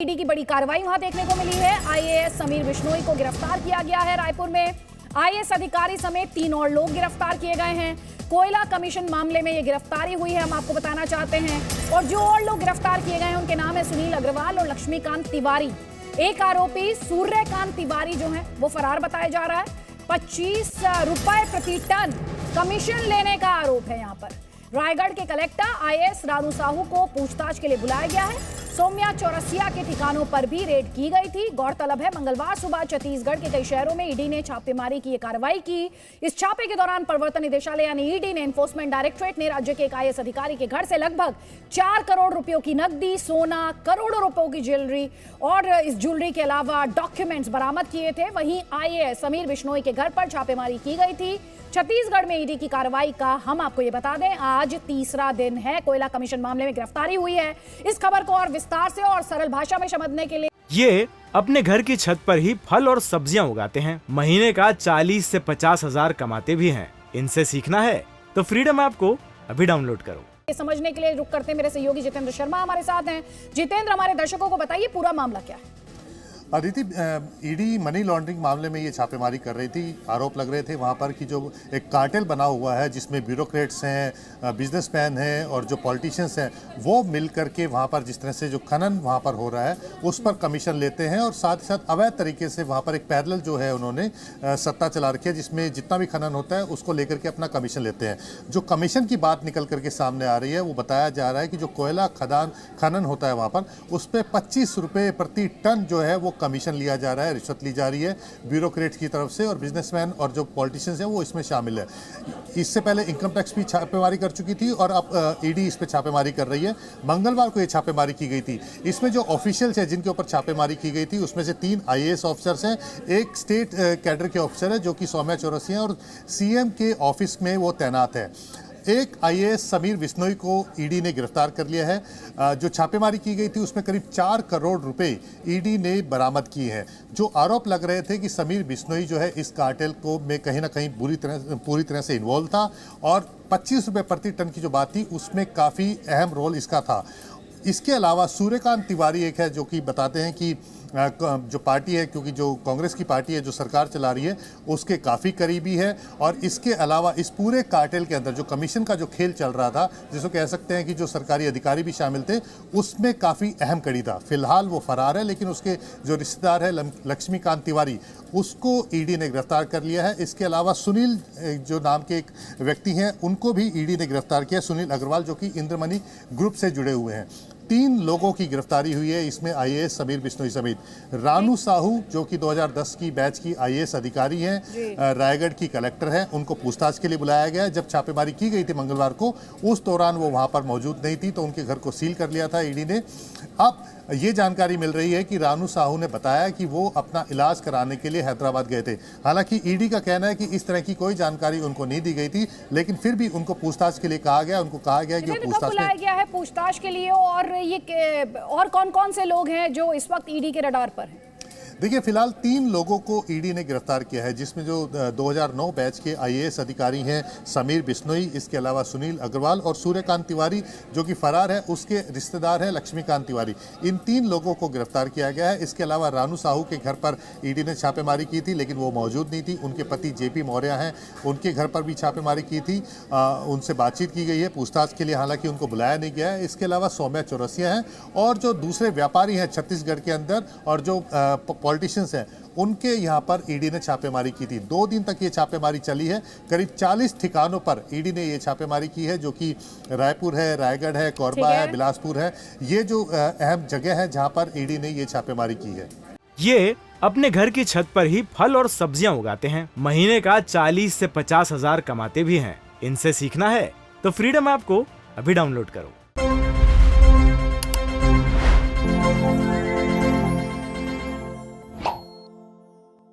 ED की बड़ी कार्रवाई वहां देखने को मिली है। आईएएस समीर बिश्नोई को गिरफ्तार किया गया है। रायपुर में आईएएस अधिकारी समेत 3 और लोग गिरफ्तार किए गए हैं। कोयला कमीशन मामले में ये गिरफ्तारी हुई है, हम आपको बताना चाहते हैं। और जो और लोग गिरफ्तार किए गए हैं उनके नाम है सुनील अग्रवाल और लक्ष्मीकांत तिवारी। एक आरोपी सूर्यकांत तिवारी जो है वो फरार बताया जा रहा है। 25 रुपए प्रति टन कमीशन लेने का आरोप है। यहाँ पर रायगढ़ के कलेक्टर आईएएस रानू साहू को पूछताछ के लिए बुलाया गया है। सोम्या चौरसिया के ठिकानों पर भी रेड की गई थी। गौरतलब है मंगलवार सुबह छत्तीसगढ़ के कई शहरों में ईडी ने छापेमारी की कार्रवाई की। इस छापे के दौरान प्रवर्तन निदेशालय यानी ईडी ने एनफोर्समेंट डायरेक्टरेट ने राज्य के एक आईएएस अधिकारी के घर से लगभग 4 करोड़ रुपयों की नकदी, सोना, करोड़ों रुपयों की ज्वेलरी और इस ज्वेलरी के अलावा डॉक्यूमेंट्स बरामद किए थे। वहीं आईएएस समीर बिश्नोई के घर पर छापेमारी की गई थी। छत्तीसगढ़ में ईडी की कार्रवाई का हम आपको ये बता दें, आज तीसरा दिन है। कोयला कमीशन मामले में गिरफ्तारी हुई है। इस खबर को और विस्तार से और सरल भाषा में समझने के लिए ये अपने घर की छत पर ही फल और सब्जियां उगाते हैं। महीने का 40 से 50 हजार कमाते भी हैं। इनसे सीखना है तो फ्रीडम ऐप को अभी डाउनलोड करो। ये समझने के लिए रुक करते मेरे सहयोगी जितेंद्र शर्मा हमारे साथ हैं। जितेंद्र, हमारे दर्शकों को बताइए पूरा मामला क्या है। अदिति, ईडी मनी लॉन्ड्रिंग मामले में ये छापेमारी कर रही थी। आरोप लग रहे थे वहाँ पर कि जो एक कार्टेल बना हुआ है जिसमें ब्यूरोक्रेट्स हैं, बिजनेसमैन हैं और जो पॉलिटिशियंस हैं, वो मिल करके वहाँ पर जिस तरह से जो खनन वहाँ पर हो रहा है उस पर कमीशन लेते हैं और साथ ही साथ अवैध तरीके से वहाँ पर एक पैरेलल जो है उन्होंने सत्ता चला रखी है जिसमें जितना भी खनन होता है उसको लेकर के अपना कमीशन लेते हैं। जो कमीशन की बात निकल करके सामने आ रही है वो बताया जा रहा है कि जो कोयला खनन होता है वहाँ पर उस पर 25 रुपये प्रति टन जो है वो कमीशन लिया जा रहा है, रिश्वत ली जा रही है ब्यूरोक्रेट की तरफ से और बिजनेसमैन और जो पॉलिटिशियंस हैं वो इसमें शामिल है। इससे पहले इनकम टैक्स भी छापेमारी कर चुकी थी और अब ईडी इस पे छापेमारी कर रही है। मंगलवार को ये छापेमारी की गई थी। इसमें जो ऑफिशियल्स हैं जिनके ऊपर छापेमारी की गई थी उसमें से 3 आईएएस ऑफिसर्स हैं, एक स्टेट कैडर के ऑफिसर है जो कि सोम्या चौरसिया और सीएम के ऑफिस में वो तैनात है। एक आईएएस समीर बिश्नोई को ईडी ने गिरफ्तार कर लिया है। जो छापेमारी की गई थी उसमें करीब 4 करोड़ रुपए ईडी ने बरामद किए हैं। जो आरोप लग रहे थे कि समीर बिश्नोई जो है इस कार्टेल को में कहीं ना कहीं पूरी तरह से इन्वॉल्व था और 25 रुपये प्रति टन की जो बात थी उसमें काफ़ी अहम रोल इसका था। इसके अलावा सूर्यकांत तिवारी एक है जो कि बताते हैं कि जो पार्टी है, क्योंकि जो कांग्रेस की पार्टी है जो सरकार चला रही है उसके काफ़ी करीबी है और इसके अलावा इस पूरे कार्टेल के अंदर जो कमीशन का जो खेल चल रहा था, जिसको कह सकते हैं कि जो सरकारी अधिकारी भी शामिल थे, उसमें काफ़ी अहम कड़ी था। फिलहाल वो फरार है लेकिन उसके जो रिश्तेदार है लक्ष्मीकांत तिवारी, उसको ईडी ने गिरफ्तार कर लिया है। इसके अलावा सुनील जो नाम के एक व्यक्ति हैं उनको भी ईडी ने गिरफ्तार किया, सुनील अग्रवाल, जो कि इंद्रमणि ग्रुप से जुड़े हुए हैं। 3 लोगों की गिरफ्तारी हुई है। इसमें आईएएस समीर बिश्नोई समेत रानू साहू जो कि 2010 की बैच की आईएएस अधिकारी हैं, रायगढ़ की कलेक्टर हैं, उनको पूछताछ के लिए बुलाया गया। जब छापेमारी की गई थी मंगलवार को, उस दौरान वो वहां पर मौजूद नहीं थी तो उनके घर को सील कर लिया था ईडी ने। अब ये जानकारी मिल रही है कि रानू साहू ने बताया कि वो अपना इलाज कराने के लिए हैदराबाद गए थे। हालांकि ईडी का कहना है कि इस तरह की कोई जानकारी उनको नहीं दी गई थी, लेकिन फिर भी उनको पूछताछ के लिए कहा गया। उनको कहा गया कि पूछताछ बुलाया गया है पूछताछ के लिए। और ये और कौन-कौन से लोग हैं जो इस वक्त ईडी के रडार पर हैं? देखिए, फिलहाल 3 लोगों को ईडी ने गिरफ्तार किया है, जिसमें जो 2009 बैच के आईएएस अधिकारी हैं समीर बिश्नोई, इसके अलावा सुनील अग्रवाल और सूर्यकांत तिवारी जो कि फरार है, उसके रिश्तेदार हैं लक्ष्मीकांत तिवारी। इन 3 लोगों को गिरफ्तार किया गया है। इसके अलावा रानू साहू के घर पर ईडी ने छापेमारी की थी लेकिन वो मौजूद नहीं थी। उनके पति जेपी मौर्य हैं, उनके घर पर भी छापेमारी की थी। उनसे बातचीत की गई है पूछताछ के लिए, हालांकि उनको बुलाया नहीं गया है। इसके अलावा सोम्या चौरसिया हैं और जो दूसरे व्यापारी हैं छत्तीसगढ़ के अंदर और जो पॉलिटिशियंस हैं, उनके यहाँ पर ईडी ने छापेमारी की थी। 2 दिन तक ये छापेमारी चली है। करीब 40 ठिकानों पर ईडी ने ये छापेमारी की है, जो कि रायपुर है, रायगढ़ है, कोरबा है, बिलासपुर है। ये जो अहम जगह है जहाँ पर ईडी ने ये छापेमारी की है। ये अपने घर की छत पर ही फल और सब्जियां उगाते हैं। महीने का 40 से 50 हजार कमाते भी हैं। इनसे सीखना है तो फ्रीडम ऐप को अभी डाउनलोड करो।